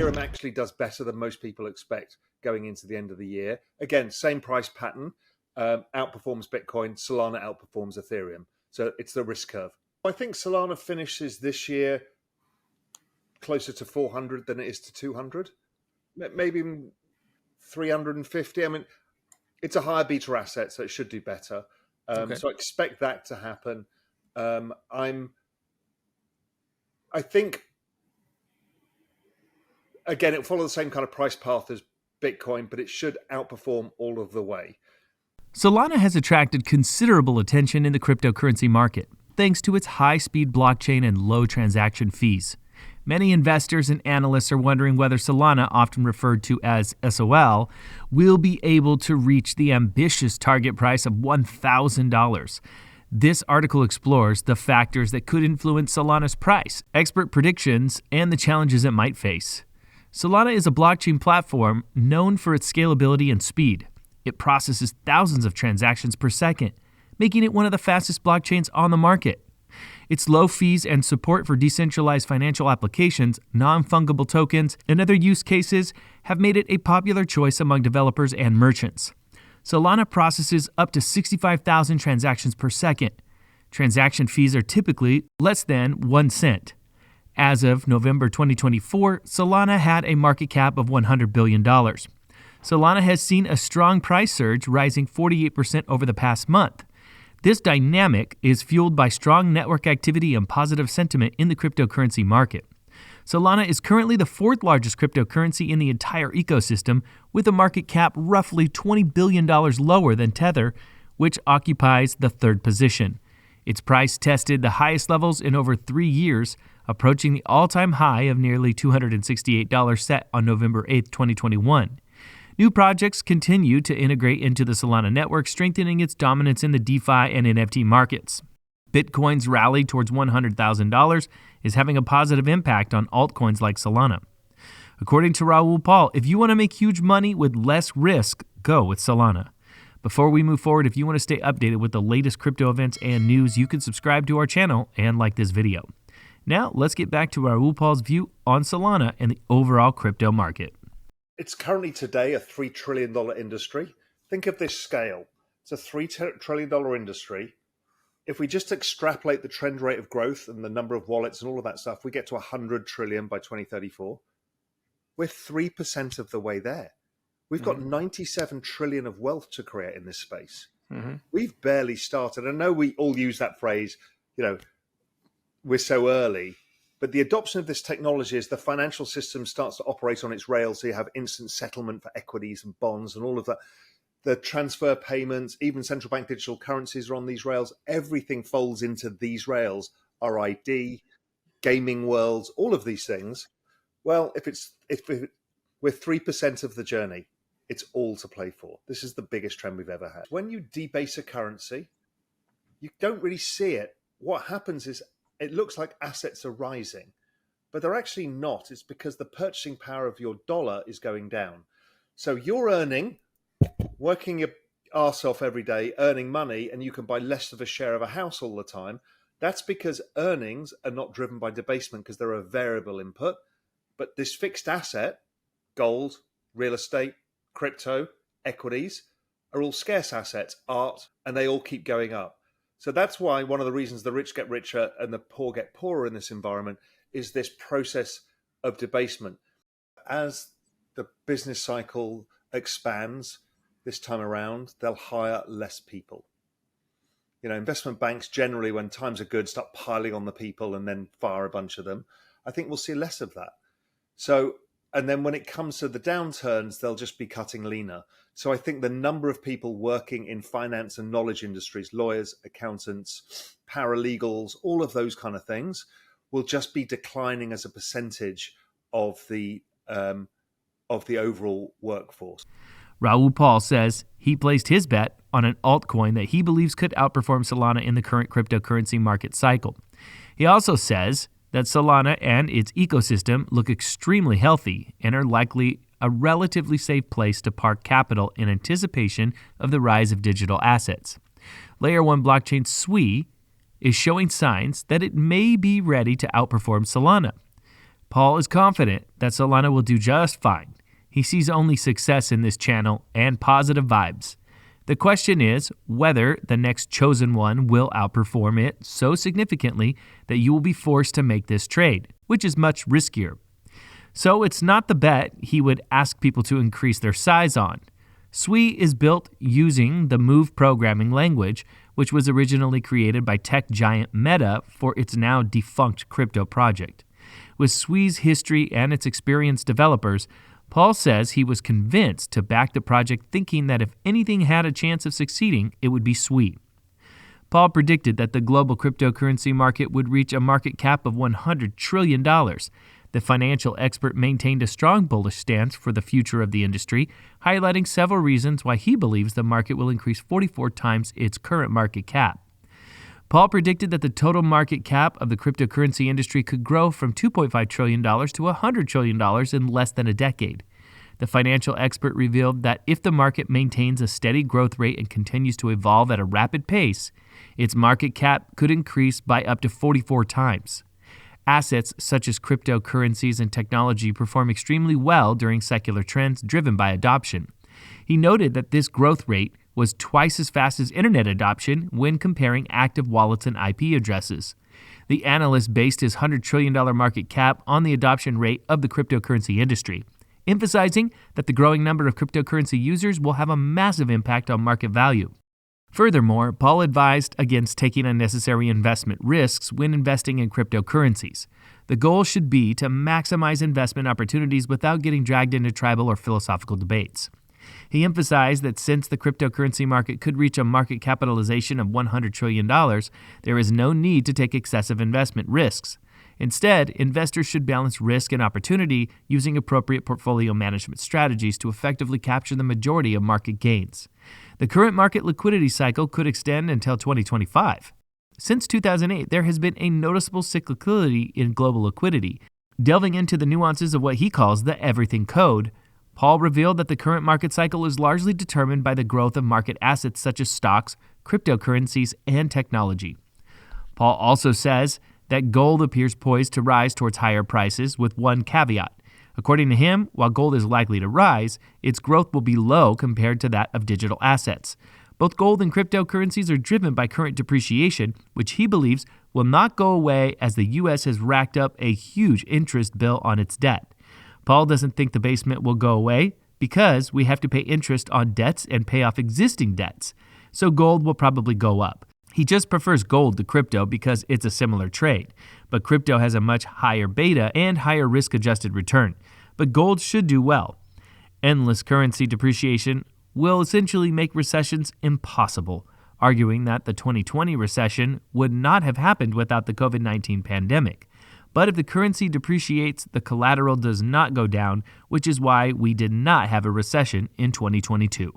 Ethereum actually does better than most people expect going into the end of the year. Again, same price pattern, outperforms Bitcoin, Solana outperforms Ethereum. So it's the risk curve. I think Solana finishes this year closer to 400 than it is to 200, maybe 350. I mean, it's a higher beta asset, so it should do better. So I expect that to happen. I think, again, it'll follow the same kind of price path as Bitcoin, but it should outperform all of the way. Solana has attracted considerable attention in the cryptocurrency market, thanks to its high-speed blockchain and low transaction fees. Many investors and analysts are wondering whether Solana, often referred to as SOL, will be able to reach the ambitious target price of $1,000. This article explores the factors that could influence Solana's price, expert predictions, and the challenges it might face. Solana is a blockchain platform known for its scalability and speed. It processes thousands of transactions per second, making it one of the fastest blockchains on the market. Its low fees and support for decentralized financial applications, non-fungible tokens, and other use cases have made it a popular choice among developers and merchants. Solana processes up to 65,000 transactions per second. Transaction fees are typically less than 1 cent. As of November 2024, Solana had a market cap of $100 billion. Solana has seen a strong price surge, rising 48% over the past month. This dynamic is fueled by strong network activity and positive sentiment in the cryptocurrency market. Solana is currently the fourth largest cryptocurrency in the entire ecosystem, with a market cap roughly $20 billion lower than Tether, which occupies the third position. Its price tested the highest levels in over 3 years, approaching the all-time high of nearly $268 set on November 8, 2021. New projects continue to integrate into the Solana network, strengthening its dominance in the DeFi and NFT markets. Bitcoin's rally towards $100,000 is having a positive impact on altcoins like Solana. According to Raoul Pal, if you want to make huge money with less risk, go with Solana. Before we move forward, if you want to stay updated with the latest crypto events and news, you can subscribe to our channel and like this video. Now, let's get back to Raoul Pal's view on Solana and the overall crypto market. It's currently today a $3 trillion industry. Think of this scale. It's a $3 trillion industry. If we just extrapolate the trend rate of growth and the number of wallets and all of that stuff, we get to 100 trillion by 2034. We're 3% of the way there. We've got 97 trillion of wealth to create in this space. We've barely started. I know we all use that phrase, we're so early. But the adoption of this technology as the financial system starts to operate on its rails, so you have instant settlement for equities and bonds and all of that, the transfer payments, even central bank digital currencies are on these rails. Everything folds into these rails, RID, gaming worlds, all of these things. Well, if we're 3% of the journey, it's all to play for. This is the biggest trend we've ever had. When you debase a currency, you don't really see it. What happens is it looks like assets are rising, but they're actually not. It's because the purchasing power of your dollar is going down. So you're working your arse off every day, earning money, and you can buy less of a share of a house all the time. That's because earnings are not driven by debasement because they're a variable input. But this fixed asset, gold, real estate, crypto, equities, are all scarce assets, art, and they all keep going up. So that's why one of the reasons the rich get richer and the poor get poorer in this environment is this process of debasement. As the business cycle expands this time around, they'll hire less people. Investment banks generally, when times are good, start piling on the people and then fire a bunch of them. I think we'll see less of that. And then when it comes to the downturns, they'll just be cutting leaner. So I think the number of people working in finance and knowledge industries, lawyers, accountants, paralegals, all of those kind of things, will just be declining as a percentage of the overall workforce. Raoul Pal says he placed his bet on an altcoin that he believes could outperform Solana in the current cryptocurrency market cycle. He also says that Solana and its ecosystem look extremely healthy and are likely a relatively safe place to park capital in anticipation of the rise of digital assets. Layer 1 blockchain Sui is showing signs that it may be ready to outperform Solana. Paul is confident that Solana will do just fine. He sees only success in this channel and positive vibes. The question is whether the next chosen one will outperform it so significantly that you will be forced to make this trade, which is much riskier. So it's not the bet he would ask people to increase their size on. Sui is built using the Move programming language, which was originally created by tech giant Meta for its now defunct crypto project. With Sui's history and its experienced developers, Paul says he was convinced to back the project thinking that if anything had a chance of succeeding, it would be Sui. Paul predicted that the global cryptocurrency market would reach a market cap of $100 trillion. The financial expert maintained a strong bullish stance for the future of the industry, highlighting several reasons why he believes the market will increase 44 times its current market cap. Paul predicted that the total market cap of the cryptocurrency industry could grow from $2.5 trillion to $100 trillion in less than a decade. The financial expert revealed that if the market maintains a steady growth rate and continues to evolve at a rapid pace, its market cap could increase by up to 44 times. Assets such as cryptocurrencies and technology perform extremely well during secular trends driven by adoption. He noted that this growth rate was twice as fast as internet adoption when comparing active wallets and IP addresses. The analyst based his $100 trillion market cap on the adoption rate of the cryptocurrency industry, emphasizing that the growing number of cryptocurrency users will have a massive impact on market value. Furthermore, Paul advised against taking unnecessary investment risks when investing in cryptocurrencies. The goal should be to maximize investment opportunities without getting dragged into tribal or philosophical debates. He emphasized that since the cryptocurrency market could reach a market capitalization of $100 trillion, there is no need to take excessive investment risks. Instead, investors should balance risk and opportunity using appropriate portfolio management strategies to effectively capture the majority of market gains. The current market liquidity cycle could extend until 2025. Since 2008, there has been a noticeable cyclicality in global liquidity. Delving into the nuances of what he calls the everything code, Paul revealed that the current market cycle is largely determined by the growth of market assets such as stocks, cryptocurrencies, and technology. Paul also says that gold appears poised to rise towards higher prices with one caveat. According to him, while gold is likely to rise, its growth will be low compared to that of digital assets. Both gold and cryptocurrencies are driven by current depreciation, which he believes will not go away as the U.S. has racked up a huge interest bill on its debt. Paul doesn't think the basement will go away because we have to pay interest on debts and pay off existing debts, so gold will probably go up. He just prefers gold to crypto because it's a similar trade, but crypto has a much higher beta and higher risk-adjusted return. But gold should do well. Endless currency depreciation will essentially make recessions impossible, arguing that the 2020 recession would not have happened without the COVID-19 pandemic. But if the currency depreciates, the collateral does not go down, which is why we did not have a recession in 2022.